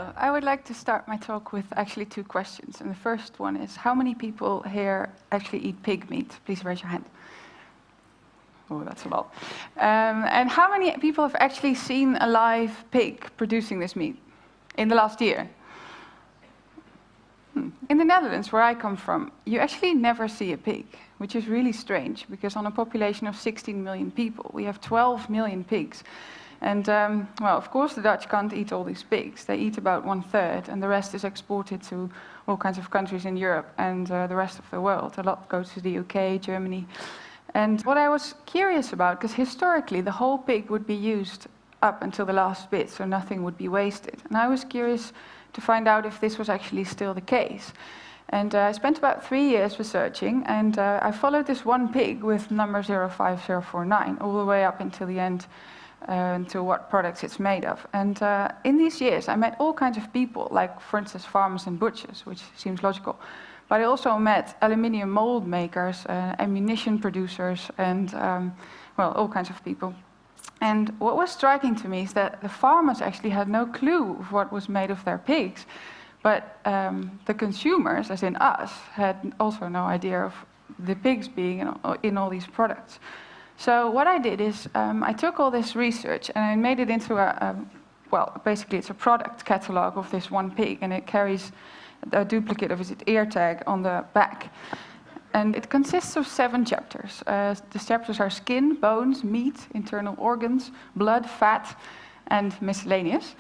Well, I would like to start my talk with actually two questions. And the first one is, how many people here actually eat pig meat? Please raise your hand. Oh, that's a lot. And how many people have actually seen a live pig producing this meat in the last year? In the Netherlands, where I come from, you actually never see a pig, which is really strange, because on a population of 16 million people, we have 12 million pigs. And, well, of course, the Dutch can't eat all these pigs. They eat about 1/3, and the rest is exported to all kinds of countries in Europe and the rest of the world. A lot goes to the UK, Germany. And what I was curious about, because historically the whole pig would be used up until the last bit, so nothing would be wasted. And I was curious to find out if this was actually still the case. And I spent about 3 years researching, and I followed this one pig with number 05049 all the way up until the end, to what products it's made of. And in these years, I met all kinds of people, like, for instance, farmers and butchers, which seems logical. But I also met aluminium mold makers, ammunition producers, and, well, all kinds of people. And what was striking to me is that the farmers actually had no clue of what was made of their pigs, but the consumers, as in us, had also no idea of the pigs being in all these products. So what I did is I took all this research and I made it into well, basically it's a product catalog of this one pig, and it carries a duplicate of its ear tag on the back. And it consists of 7 chapters. The chapters are skin, bones, meat, internal organs, blood, fat, and miscellaneous.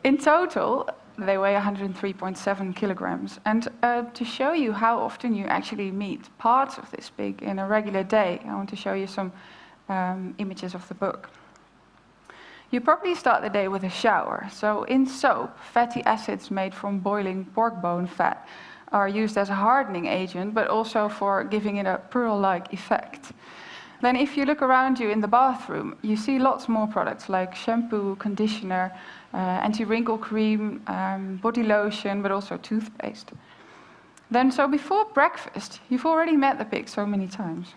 In total, they weigh 103.7 kilograms. And to show you how often you actually meet parts of this pig in a regular day, I want to show you some images of the book. You probably start the day with a shower. So in soap, fatty acids made from boiling pork bone fat are used as a hardening agent, but also for giving it a pearl-like effect. Then if you look around you in the bathroom, you see lots more products like shampoo, conditioner, anti-wrinkle cream, body lotion, but also toothpaste. Then, so before breakfast, you've already met the pig so many times.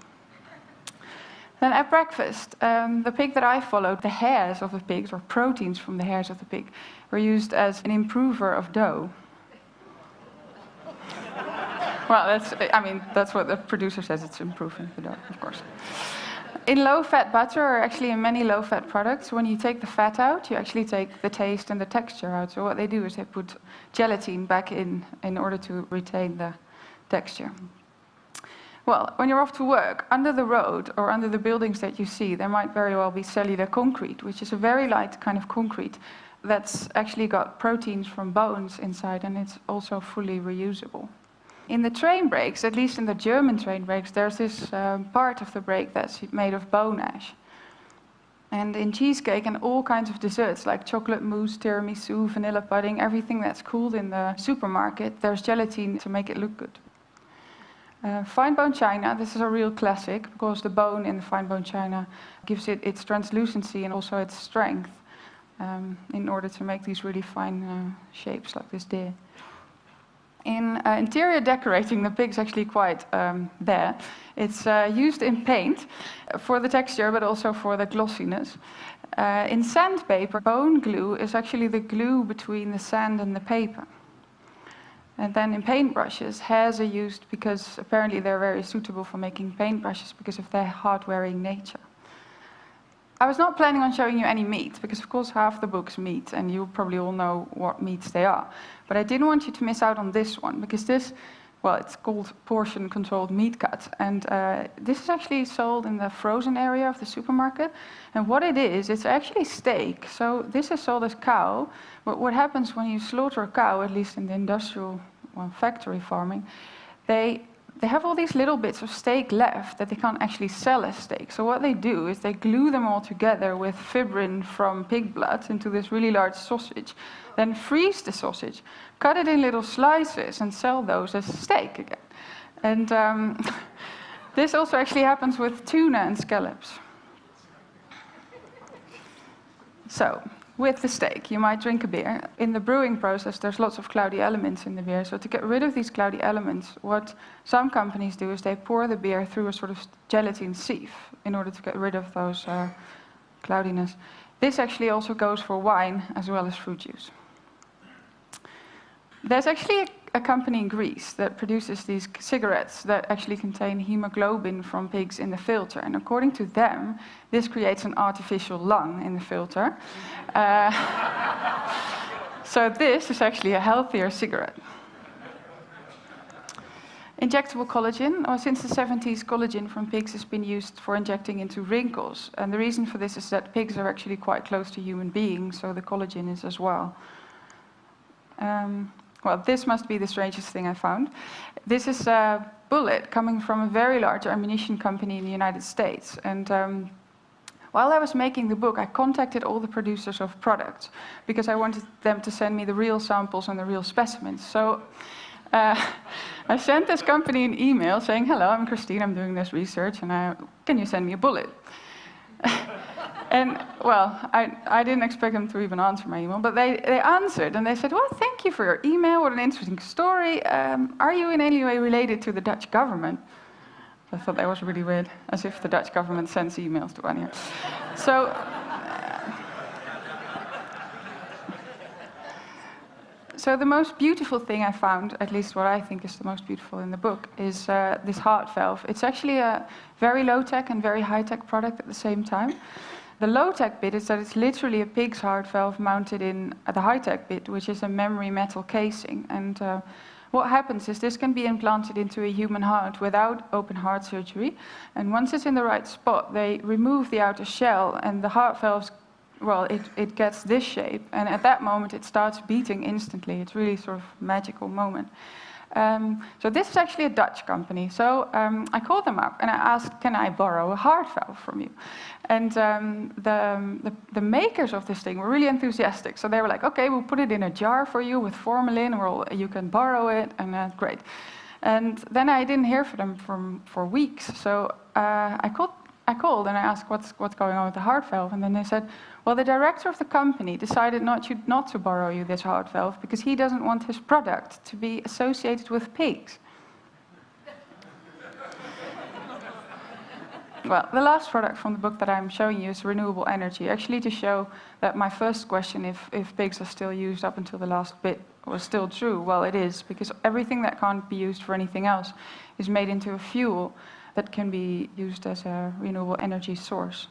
Then at breakfast, the pig that I followed, the hairs of the pigs, or proteins from the hairs of the pig, were used as an improver of dough. Well, that's what the producer says, it's improving the dough, of course. In low-fat butter, or actually in many low-fat products, when you take the fat out, you actually take the taste and the texture out. So what they do is they put gelatin back in order to retain the texture. Well, when you're off to work, under the road or under the buildings that you see, there might very well be cellular concrete, which is a very light kind of concrete that's actually got proteins from bones inside, and it's also fully reusable. In the train brakes, at least in the German train brakes, there's this part of the brake that's made of bone ash. And in cheesecake and all kinds of desserts, like chocolate mousse, tiramisu, vanilla pudding, everything that's cooled in the supermarket, there's gelatin to make it look good. Fine bone china, this is a real classic, because the bone in the fine bone china gives it its translucency and also its strength in order to make these really fine shapes like this deer. In interior decorating, the pig's actually quite there. It's used in paint for the texture, but also for the glossiness. In sandpaper, bone glue is actually the glue between the sand and the paper. And then in paintbrushes, hairs are used because apparently they're very suitable for making paintbrushes because of their hard-wearing nature. I was not planning on showing you any meat, because of course half the book's meat, and you probably all know what meats they are. But I didn't want you to miss out on this one, because this, well, it's called portion-controlled meat cut. And this is actually sold in the frozen area of the supermarket. And what it is, it's actually steak. So this is sold as cow. But what happens when you slaughter a cow, at least in the industrial, well, factory farming, they have all these little bits of steak left that they can't actually sell as steak. So what they do is they glue them all together with fibrin from pig blood into this really large sausage, then freeze the sausage, cut it in little slices, and sell those as steak again. And this also actually happens with tuna and scallops. So, with the steak, you might drink a beer. In the brewing process, there's lots of cloudy elements in the beer. So to get rid of these cloudy elements, what some companies do is they pour the beer through a sort of gelatin sieve in order to get rid of those cloudiness. This actually also goes for wine as well as fruit juice. There's actually a company in Greece that produces these cigarettes that actually contain hemoglobin from pigs in the filter. And according to them, this creates an artificial lung in the filter. So this is actually a healthier cigarette. Injectable collagen. Since the 70s, collagen from pigs has been used for injecting into wrinkles. And the reason for this is that pigs are actually quite close to human beings, so the collagen is as well. Well, this must be the strangest thing I found. This is a bullet coming from a very large ammunition company in the United States. And while I was making the book, I contacted all the producers of products because I wanted them to send me the real samples and the real specimens. So I sent this company an email saying, "Hello, I'm Christine, I'm doing this research, and can you send me a bullet?" And, well, I didn't expect them to even answer my email, but they answered, and they said, "Well, thank you for your email, what an interesting story. Are you in any way related to the Dutch government?" I thought that was really weird, as if the Dutch government sends emails to one here. So the most beautiful thing I found, at least what I think is the most beautiful in the book, is this heart valve. It's actually a very low-tech and very high-tech product at the same time. The low-tech bit is that it's literally a pig's heart valve mounted in the high-tech bit, which is a memory metal casing. And what happens is this can be implanted into a human heart without open heart surgery. And once it's in the right spot, they remove the outer shell, and the heart valves, well, it gets this shape. And at that moment, it starts beating instantly. It's really sort of a magical moment. So this is actually a Dutch company. So I called them up and I asked, "Can I borrow a heart valve from you?" And the makers of this thing were really enthusiastic. So they were like, "Okay, we'll put it in a jar for you with formalin, you can borrow it," and great. And then I didn't hear from them for weeks. So I called and I asked, what's going on with the heart valve? And then they said, "Well, the director of the company decided not to borrow you this heart valve because he doesn't want his product to be associated with pigs." Well, the last product from the book that I'm showing you is renewable energy, actually to show that my first question, if pigs are still used up until the last bit, was still true. Well, it is, because everything that can't be used for anything else is made into a fuel that can be used as a renewable energy source.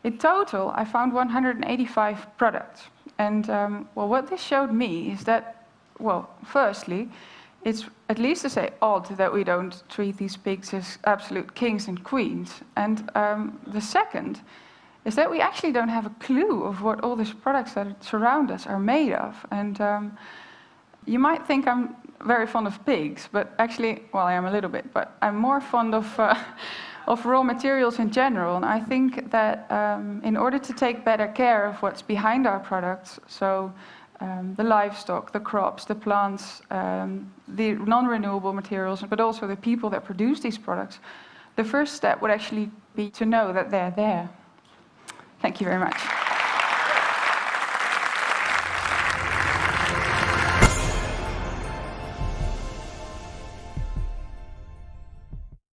In total, I found 185 products. And well, what this showed me is that, well, firstly, it's at least to say odd that we don't treat these pigs as absolute kings and queens. And the second is that we actually don't have a clue of what all these products that surround us are made of. And you might think I'm very fond of pigs, but actually, well, I am a little bit, but I'm more fond of raw materials in general. And I think that in order to take better care of what's behind our products, so the livestock, the crops, the plants, the non-renewable materials, but also the people that produce these products, the first step would actually be to know that they're there. Thank you very much.